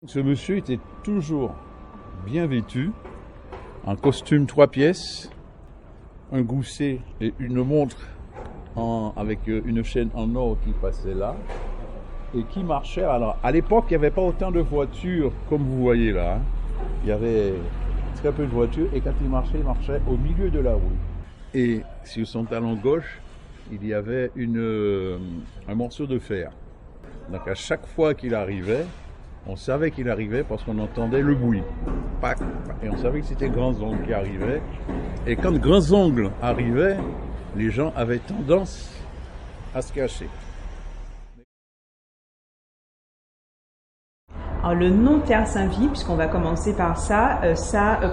Ce monsieur était toujours bien vêtu, un costume 3 pièces, un gousset et une montre avec une chaîne en or qui passait là et qui marchait. Alors à l'époque, il n'y avait pas autant de voitures comme vous voyez là. Il y avait très peu de voitures et quand il marchait au milieu de la rue. Et sur son talon gauche, il y avait un morceau de fer. Donc à chaque fois qu'il arrivait, on savait qu'il arrivait parce qu'on entendait le bruit. Pac, pac, et on savait que c'était Grands-Ongles qui arrivait. Et quand Grands-Ongles arrivait, les gens avaient tendance à se cacher. Alors, le nom Terre Saint-Ville, puisqu'on va commencer par ça,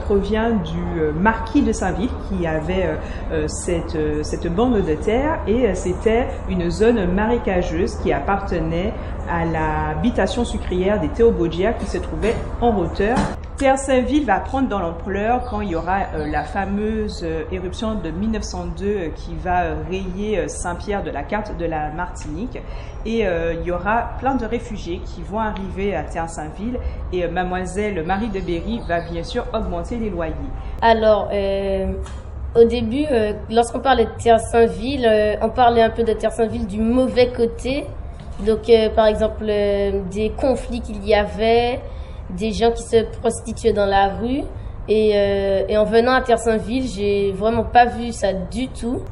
provient du marquis de Saint-Ville qui avait cette bande de terre et c'était une zone marécageuse qui appartenait à l'habitation sucrière des Théobaudières qui se trouvait en hauteur. Terre Saint-Ville va prendre dans l'ampleur quand il y aura la fameuse éruption de 1902 qui va rayer Saint-Pierre de la carte de la Martinique et il y aura plein de réfugiés qui vont arriver à Terre Saint-Ville et mademoiselle Marie de Berry va bien sûr augmenter les loyers. Alors, au début, lorsqu'on parlait de Terre Saint-Ville, on parlait un peu de Terre Saint-Ville du mauvais côté. Donc, par exemple, des conflits qu'il y avait, des gens qui se prostituaient dans la rue. Et en venant à Terre Saint-Ville, j'ai vraiment pas vu ça du tout.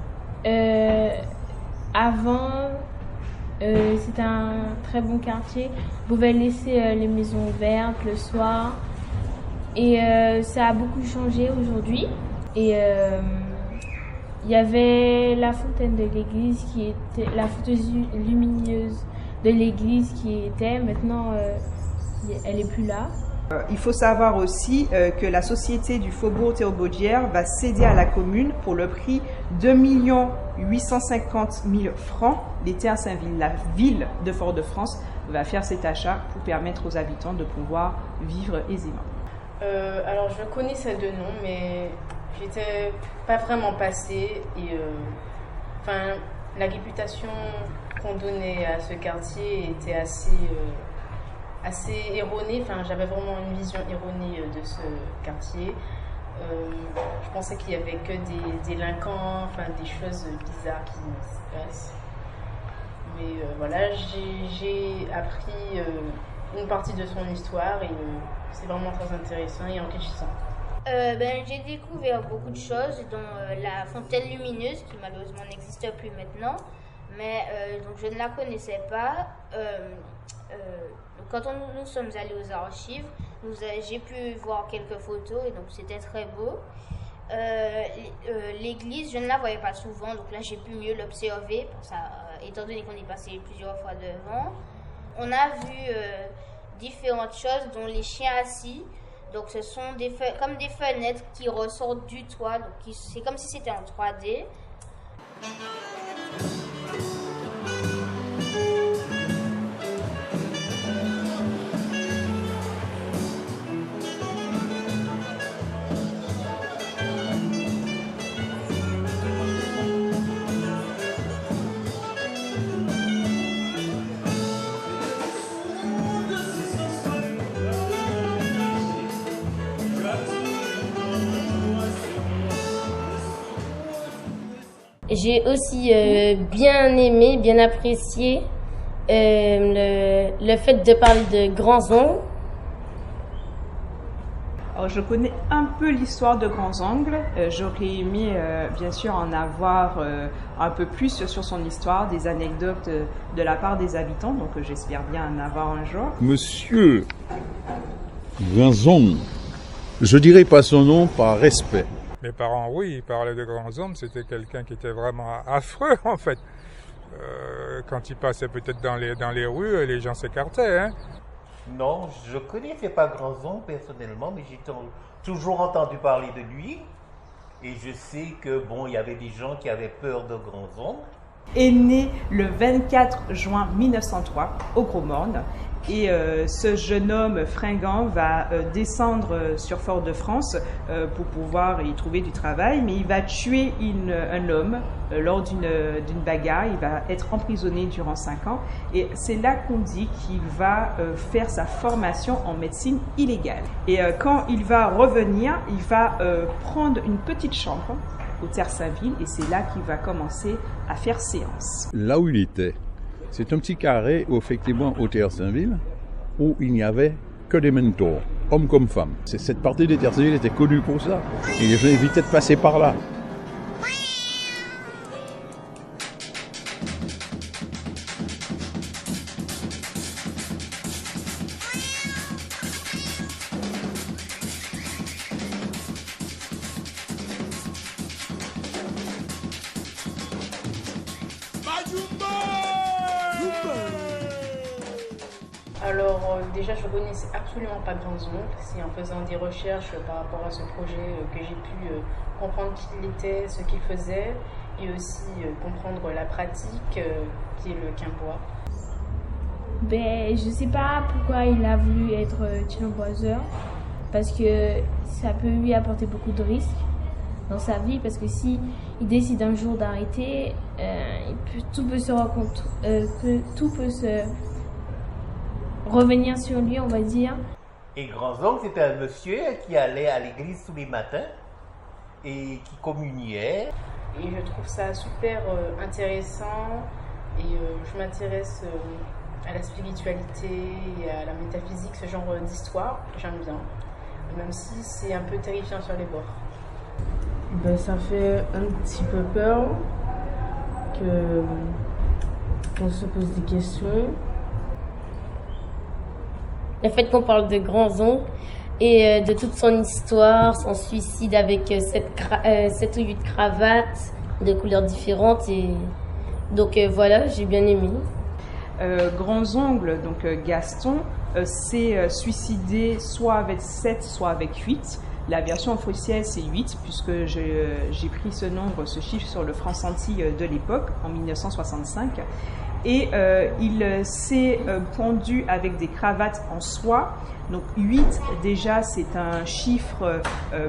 Avant, c'était un très bon quartier. On pouvait laisser les maisons ouvertes le soir. Et ça a beaucoup changé aujourd'hui. Et il y avait la fontaine de l'église qui était la fontaine lumineuse de l'église qui était. Maintenant, elle est plus là. Il faut savoir aussi que la société du Faubourg Théobaudière va céder à la commune pour le prix de 2 850 000 francs les Terres Saint-Ville. La ville de Fort-de-France va faire cet achat pour permettre aux habitants de pouvoir vivre aisément. Alors je connais ces deux noms, mais j'étais pas vraiment passée et la réputation qu'on donnait à ce quartier était assez erronée. J'avais vraiment une vision erronée de ce quartier. Je pensais qu'il y avait que des délinquants, des choses bizarres qui se passent. Mais voilà, j'ai appris une partie de son histoire et c'est vraiment très intéressant et enrichissant. J'ai découvert beaucoup de choses, dont la fontaine lumineuse, qui malheureusement n'existe plus maintenant, mais donc je ne la connaissais pas. Quand nous sommes allés aux archives, j'ai pu voir quelques photos et donc c'était très beau. L'église, je ne la voyais pas souvent, donc là j'ai pu mieux l'observer, étant donné qu'on est passé plusieurs fois devant. On a vu différentes choses, dont les chiens assis. Donc ce sont comme des fenêtres qui ressortent du toit, donc c'est comme si c'était en 3D. J'ai aussi bien aimé, bien apprécié le fait de parler de Grands-Ongles. Alors, je connais un peu l'histoire de Grands-Ongles. J'aurais aimé, bien sûr, en avoir un peu plus sur son histoire, des anecdotes de la part des habitants. Donc, j'espère bien en avoir un jour. Monsieur Grands-Ongles, je dirais pas son nom par respect. Mes parents, oui, ils parlaient de Grands-Ongles. C'était quelqu'un qui était vraiment affreux, en fait. Quand il passait peut-être dans les rues, les gens s'écartaient. Hein. Non, je ne connaissais pas Grands-Ongles personnellement, mais j'ai toujours entendu parler de lui. Et je sais que, il y avait des gens qui avaient peur de Grands-Ongles. Est né le 24 juin 1903 au Gros Morne Et ce jeune homme fringant va descendre sur Fort-de-France pour pouvoir y trouver du travail, mais il va tuer un homme lors d'une bagarre. Il va être emprisonné durant 5 ans. Et c'est là qu'on dit qu'il va faire sa formation en médecine illégale. Et quand il va revenir, il va prendre une petite chambre au Terre-Saint-Ville et c'est là qu'il va commencer à faire séance. Là où il était, c'est un petit carré, effectivement, au Terre-Saint-Ville, où il n'y avait que des mentors, hommes comme femmes. Cette partie des Terre-Saint-Ville était connue pour ça. Et les gens évitaient de passer par là. Alors déjà je connaissais absolument pas Grands-Oncles, c'est en faisant des recherches par rapport à ce projet que j'ai pu comprendre qui il était, ce qu'il faisait et aussi comprendre la pratique qui est le quimbois. Ben, je sais pas pourquoi il a voulu être quimboiseur, parce que ça peut lui apporter beaucoup de risques dans sa vie, parce que si il décide un jour d'arrêter, tout peut se revenir sur lui, on va dire. Et Grands-Oncles, c'était un monsieur qui allait à l'église tous les matins et qui communiait. Et je trouve ça super intéressant et je m'intéresse à la spiritualité et à la métaphysique, ce genre d'histoire, j'aime bien, même si c'est un peu terrifiant sur les bords. Ben, ça fait un petit peu peur qu'on se pose des questions. Le fait qu'on parle de Grands-Oncles et de toute son histoire, son suicide avec 7 ou 8 cravates de couleurs différentes. Et donc voilà, j'ai bien aimé. Grands-Oncles, donc Gaston, s'est suicidé soit avec 7, soit avec 8. La version officielle, c'est 8, puisque j'ai pris ce chiffre sur le franc centile de l'époque, en 1965. Et il s'est pendu avec des cravates en soie. Donc 8, déjà, c'est un chiffre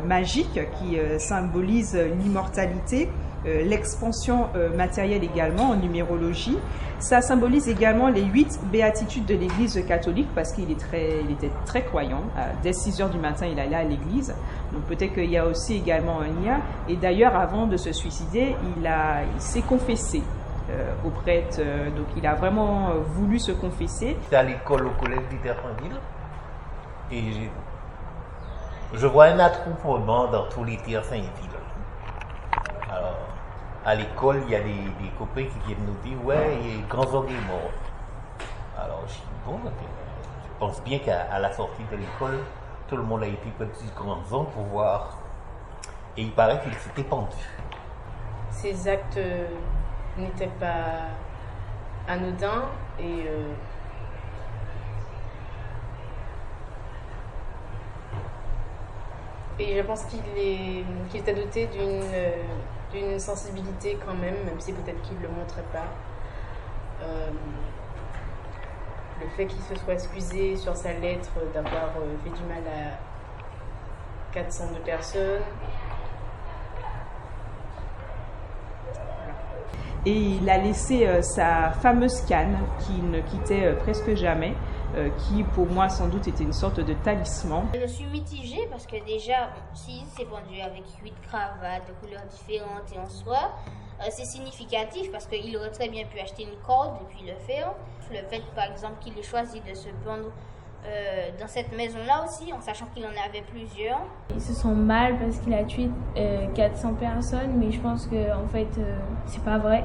magique qui symbolise l'immortalité, l'expansion matérielle également en numérologie. Ça symbolise également les 8 béatitudes de l'Église catholique parce qu'il était très croyant. Dès 6 heures du matin, il allait à l'église. Donc peut-être qu'il y a aussi également un lien. Et d'ailleurs, avant de se suicider, il s'est confessé au prêtre. Donc il a vraiment voulu se confesser. J'étais à l'école au collège du Terre-Saint-Ville et je vois un attroupement dans tous les Terre-Saint-Ville. Alors, à l'école, il y a des copains qui viennent nous dire « Ouais, Grands-Oncles est mort ». Alors, je dis « Bon, je pense bien qu'à la sortie de l'école, tout le monde a été petit Grands-Oncles pour voir. » Et il paraît qu'il s'était pendu. Ces actes n'étaient pas anodins et je pense qu'il était doté d'une sensibilité quand même si peut-être qu'il ne le montrait pas. Le fait qu'il se soit excusé sur sa lettre d'avoir fait du mal à 402 personnes. Et il a laissé sa fameuse canne qui ne quittait presque jamais, qui pour moi sans doute était une sorte de talisman. Je suis mitigée parce que déjà, si c'est pendu avec 8 cravates de couleurs différentes et en soie, c'est significatif parce qu'il aurait très bien pu acheter une corde et puis le faire. Le fait par exemple qu'il ait choisi de se pendre dans cette maison-là aussi, en sachant qu'il en avait plusieurs. Il se sent mal parce qu'il a tué 400 personnes, mais je pense que en fait, c'est pas vrai.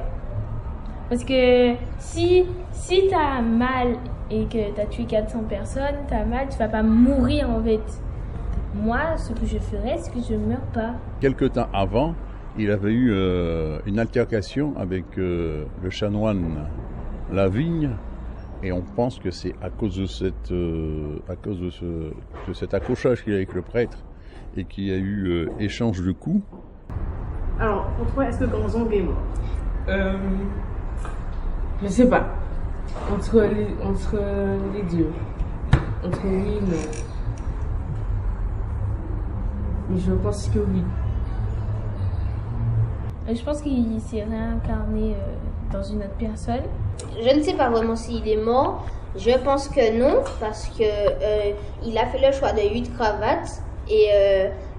Parce que si t'as mal et que t'as tué 400 personnes, t'as mal, tu vas pas mourir en fait. Moi, ce que je ferais, c'est que je meurs pas. Quelque temps avant, il avait eu une altercation avec le chanoine Lavigne. Et on pense que c'est à cause de cet accrochage qu'il y a avec le prêtre et qu'il y a eu échange de coups. Alors, pour toi, est-ce que Grands-Oncles est mort? Je sais pas. Entre les deux. Entre oui et non. Mais je pense que oui. Je pense qu'il s'est réincarné dans une autre personne. Je ne sais pas vraiment s'il est mort. Je pense que non, parce que il a fait le choix de 8 cravates et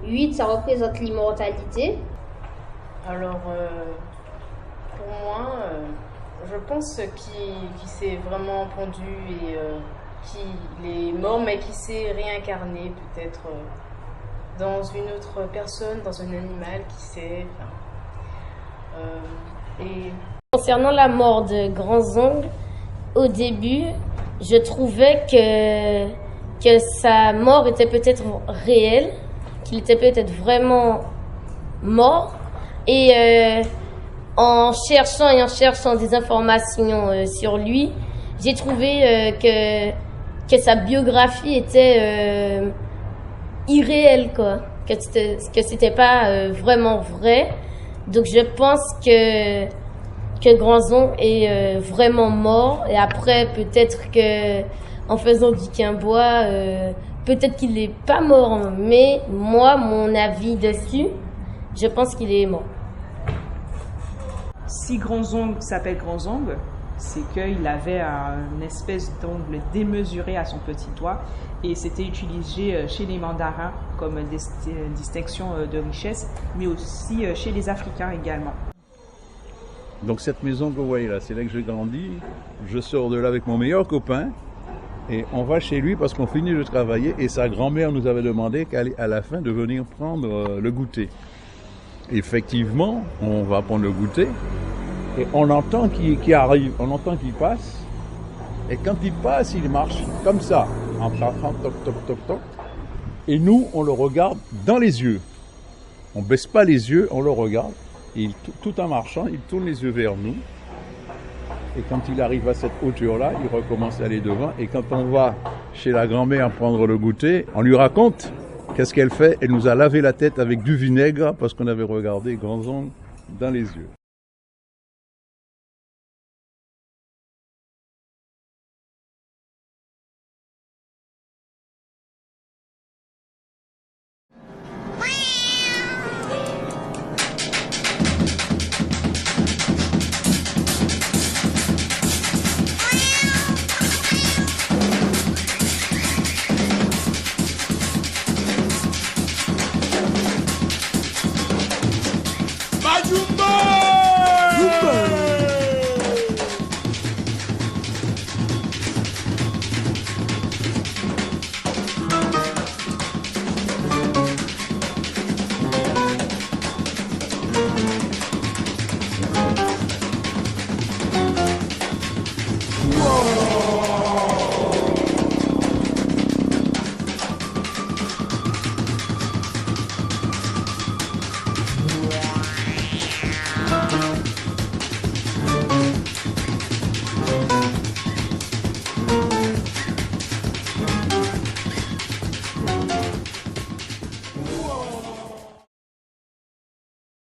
8 ça représente l'immortalité. Alors, pour moi, je pense qu'il s'est vraiment pendu et qu'il est mort, mais qu'il s'est réincarné peut-être dans une autre personne, dans un animal, qui sait. Et concernant la mort de Grands-Ongles, au début, je trouvais que sa mort était peut-être réelle, qu'il était peut-être vraiment mort. Et en cherchant des informations sur lui, j'ai trouvé que sa biographie était irréelle, quoi, que c'était pas vraiment vrai. Donc je pense que Grands-Ongles est vraiment mort, et après peut-être que en faisant du quimbois, peut-être qu'il n'est pas mort, mais moi, mon avis dessus, je pense qu'il est mort. Si Grands-Ongles s'appelle Grands-Ongles, c'est qu'il avait une espèce d'ongle démesuré à son petit doigt, et c'était utilisé chez les mandarins comme distinction de richesse, mais aussi chez les Africains également. Donc cette maison que vous voyez là, c'est là que j'ai grandi. Je sors de là avec mon meilleur copain et on va chez lui parce qu'on finit de travailler, et sa grand-mère nous avait demandé à la fin de venir prendre le goûter. Effectivement, on va prendre le goûter et on entend qu'il arrive, on entend qu'il passe, et quand il passe, il marche comme ça, en frappant toc toc toc toc, et nous on le regarde dans les yeux. On baisse pas les yeux, on le regarde. Et tout en marchant, il tourne les yeux vers nous. Et quand il arrive à cette hauteur-là, il recommence à aller devant. Et quand on va chez la grand-mère prendre le goûter, on lui raconte qu'est-ce qu'elle fait. Elle nous a lavé la tête avec du vinaigre parce qu'on avait regardé Grands-Ongles dans les yeux.